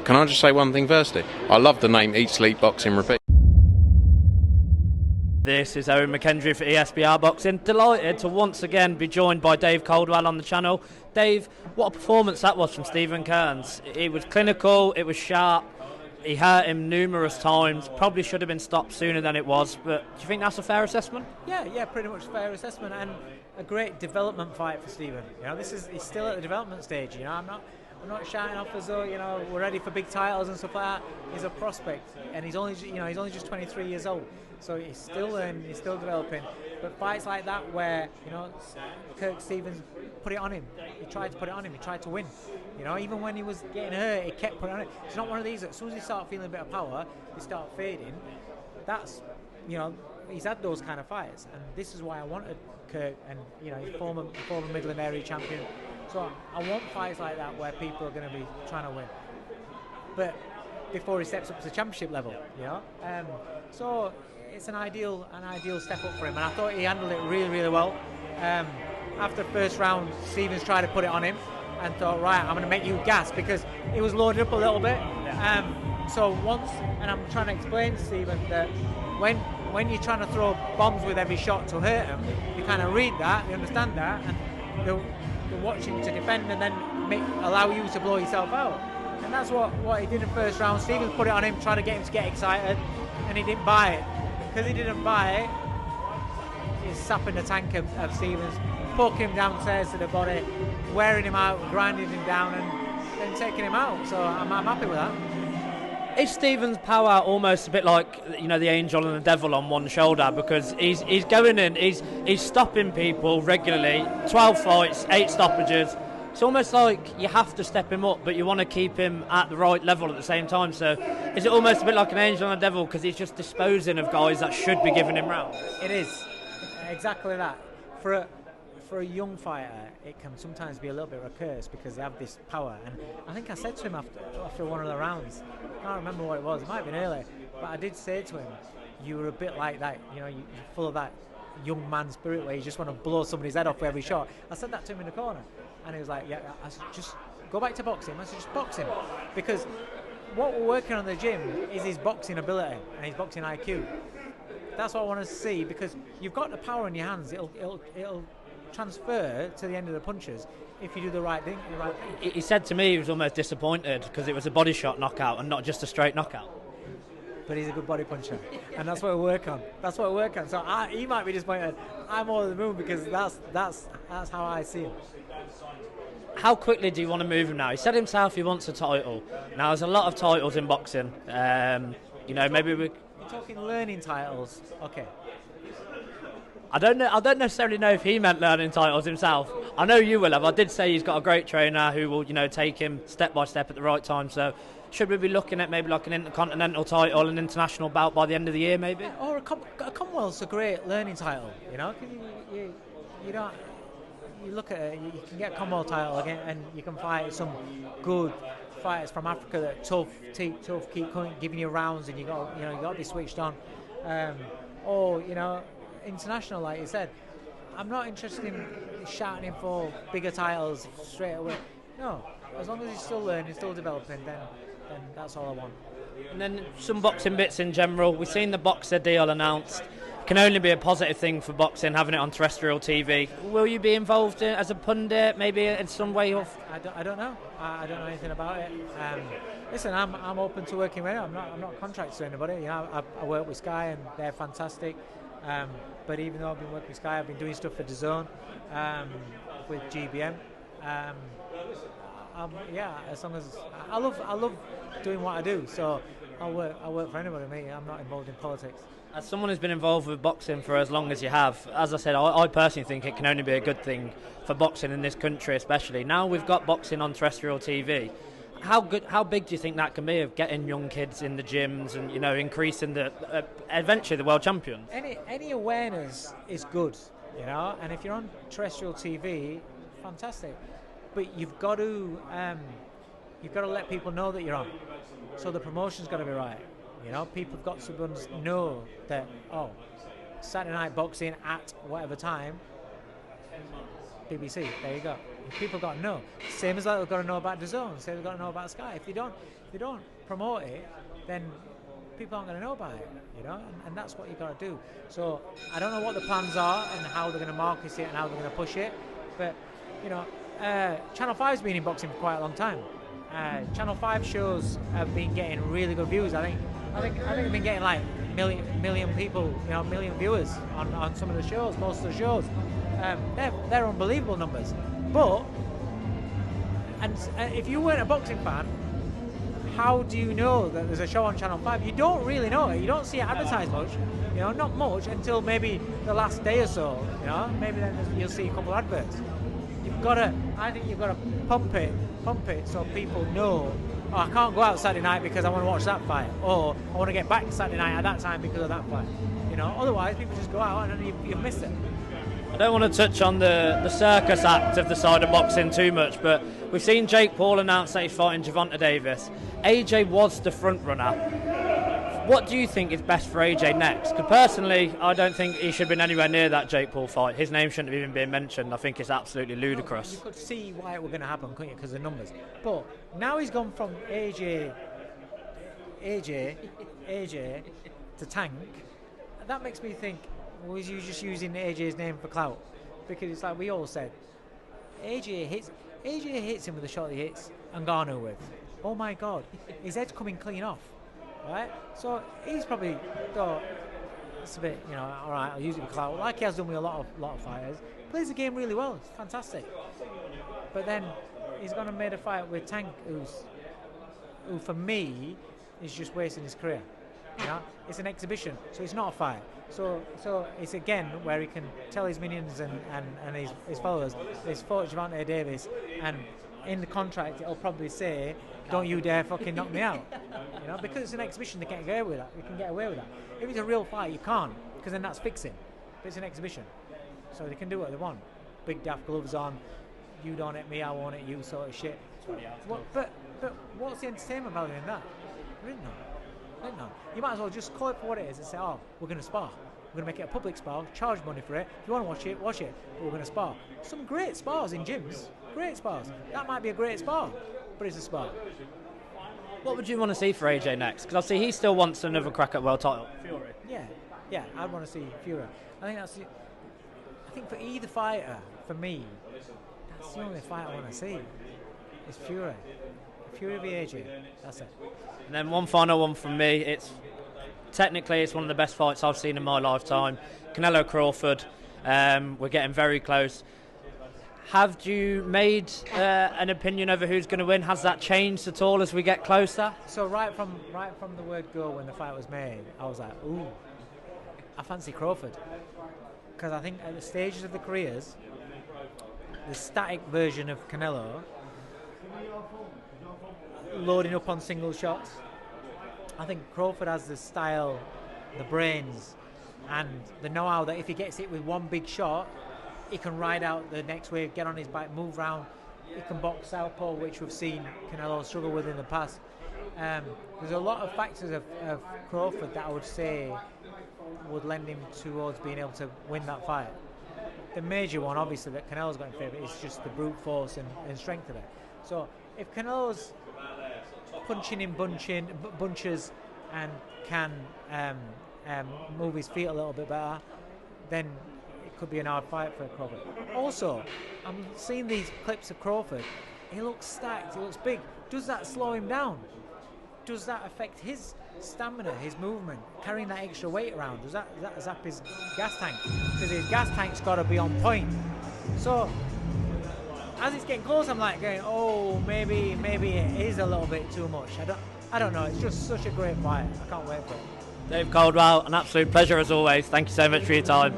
can I just say one thing firstly? I love the name Eat, Sleep, Boxing, Repeat. This is Owen McKendry for ESBR Boxing. Delighted to once again be joined by Dave Coldwell on the channel. Dave, what a performance that was from Stephen Kearns. It was clinical, it was sharp, he hurt him numerous times, probably should have been stopped sooner than it was, but do you think that's a fair assessment? Yeah, pretty much fair assessment, and a great development fight for Stephen. He's still at the development stage. I'm not shouting off as though we're ready for big titles and stuff like that. He's a prospect, and he's only just 23 years old, so he's still learning, he's still developing. But fights like that where Kirk Stevens put it on him, he tried to put it on him, he tried to win. Even when he was getting hurt, he kept putting it on it. It's not one of these that as soon as he start feeling a bit of power, they start fading. That's he's had those kind of fights, and this is why I wanted Kirk, and he's former Midland area champion. So I want fights like that where people are going to be trying to win, but before he steps up to the championship level, so it's an ideal step up for him, and I thought he handled it really, really well. After the first round, Stevens tried to put it on him, and thought, right, I'm going to make you gas, because he was loaded up a little bit. And I'm trying to explain to Stephen that when you're trying to throw bombs with every shot to hurt him, you kind of read that, you understand that, and they're watching to defend and then allow you to blow yourself out. And that's what he did in the first round. Stevens put it on him, trying to get him to get excited, and he didn't buy it. Because he didn't buy it, he's sapping the tank of Stevens, poking him downstairs to the body, wearing him out, grinding him down, and then taking him out. So I'm happy with that. Is Stephen's power almost a bit like the angel and the devil on one shoulder, because he's going in, he's stopping people regularly, 12 fights, 8 stoppages. It's almost like you have to step him up, but you want to keep him at the right level at the same time. So is it almost a bit like an angel and a devil, because he's just disposing of guys that should be giving him rounds? It is exactly that. For a young fighter, it can sometimes be a little bit of a curse, because they have this power. And I think I said to him after one of the rounds, I can't remember what it was, it might have been earlier, but I did say to him, you were a bit like that, you're full of that young man spirit where you just want to blow somebody's head off with every shot. I said that to him in the corner, and he was like, yeah, I said, just go back to boxing. I said, just box him, because what we're working on in the gym is his boxing ability and his boxing IQ. That's what I want to see, because you've got the power in your hands. It'll transfer to the end of the punches if you do the right thing. He said to me he was almost disappointed because it was a body shot knockout and not just a straight knockout. But he's a good body puncher, and that's what we work on. So he might be disappointed. I'm all over the moon, because that's how I see him. How quickly do you want to move him now? He said himself he wants a title. Now there's a lot of titles in boxing. Maybe we're talking learning titles. Okay. I don't necessarily know if he meant learning titles himself. I know you will have. I did say he's got a great trainer who will, take him step by step at the right time. So should we be looking at maybe like an intercontinental title, an international bout by the end of the year, maybe? Yeah, or a Commonwealth's a great learning title. You look at it, you can get a Commonwealth title again, and you can fight some good fighters from Africa that tough, keep giving you rounds, and you got to be switched on. International, like you said, I'm not interested in shouting him for bigger titles straight away. No, as long as he's still learning, still developing, then that's all I want. And then some boxing bits in general. We've seen the Boxer deal announced. Can only be a positive thing for boxing, having it on terrestrial TV. Will you be involved in, as a pundit, maybe in some way? I don't know. I don't know anything about it. Listen, I'm open to working with it. I'm not contracted to anybody. I work with Sky, and they're fantastic. But even though I've been working with Sky, I've been doing stuff for DAZN, with GBM. As long as I love doing what I do, so I'll work for anybody. I'm not involved in politics. As someone who's been involved with boxing for as long as you have, as I said, I personally think it can only be a good thing for boxing in this country, especially now we've got boxing on terrestrial TV. How big do you think that can be, of getting young kids in the gyms and increasing the eventually the world champions? Any awareness is good, and if you're on terrestrial TV, fantastic. But you've got to let people know that you're on. So the promotion's got to be right. People have got to know that Saturday night boxing at whatever time. BBC, there you go. People got to know. Same as they've got to know about DAZN, same as they've got to know about Sky. If they don't, If they don't promote it, then people aren't going to know about it, and that's what you've got to do. So I don't know what the plans are and how they're going to market it and how they're going to push it, but Channel 5's been in boxing for quite a long time. Channel 5 shows have been getting really good views. I think they've been getting like million people, million viewers on some of the shows, most of the shows. They're unbelievable numbers. But if you weren't a boxing fan, how do you know that there's a show on Channel 5? You don't really know it. You don't see it advertised much, not much until maybe the last day or so, maybe then you'll see a couple of adverts. I think you've got to pump it so people know, oh, I can't go out Saturday night because I want to watch that fight, or I want to get back Saturday night at that time because of that fight. Otherwise people just go out and then you miss it. I don't want to touch on the circus act of the side of boxing too much, but we've seen Jake Paul announce that he's fighting Gervonta Davis. AJ was the front runner. What do you think is best for AJ next? Because personally, I don't think he should have been anywhere near that Jake Paul fight. His name shouldn't have even been mentioned. I think it's absolutely ludicrous. You could see why it was going to happen, couldn't you? Because of the numbers. But now he's gone from AJ to Tank. That makes me think, was you just using AJ's name for clout? Because it's like we all said, AJ hits him with the shot he hits Ngannou with. Oh my God, his head's coming clean off, right? So he's probably thought it's a bit, all right, I'll use it for clout, like he has done with a lot of fighters. Plays the game really well, it's fantastic. But then he's gone and made a fight with Tank, who for me is just wasting his career. It's an exhibition, so it's not a fight. So it's again where he can tell his minions and his followers, he's fought Gervonta Davis, and in the contract it'll probably say, don't you dare fucking knock me out. Because it's an exhibition, they can't get away with that. You can get away with that. If it's a real fight, you can't, because then that's fixing. But it's an exhibition, so they can do what they want. Big daft gloves on, you don't hit me, I won't hit you, sort of shit. But what's the entertainment value in that? Really not. You might as well just call it for what it is and say, oh, we're going to spar. We're going to make it a public spar, charge money for it. If you want to watch it, but we're going to spar. Some great spars in gyms, great spars. That might be a great spar, but it's a spar. What would you want to see for AJ next? Because obviously he still wants another crack at world title. Fury. Yeah, I'd want to see Fury. I think for either fighter, for me, that's the only fight I want to see. Is Fury. Fury v AJ. That's it. And then one final one from me. It's one of the best fights I've seen in my lifetime. Canelo Crawford. We're getting very close. Have you made an opinion over who's going to win? Has that changed at all as we get closer? So right from the word go, when the fight was made, I was like, ooh, I fancy Crawford, because I think at the stages of the careers, the static version of Canelo, loading up on single shots, I think Crawford has the style, the brains, and the know-how that if he gets hit with one big shot, he can ride out the next wave, get on his bike, move round. He can box southpaw, which we've seen Canelo struggle with in the past. There's a lot of factors of Crawford that I would say would lend him towards being able to win that fight. The major one, obviously, that Canelo's got in favour is just the brute force and strength of it. So if Canelo's punching in bunches and can move his feet a little bit better, then it could be an hard fight for Crawford. Also, I'm seeing these clips of Crawford. He looks stacked, he looks big. Does that slow him down? Does that affect his stamina, his movement, carrying that extra weight around? Does that zap his gas tank? Because his gas tank's got to be on point. So as it's getting close, I'm like going, oh, maybe it is a little bit too much. I don't know. It's just such a great fight. I can't wait for it. Dave Coldwell, an absolute pleasure as always. Thank you so much for your time.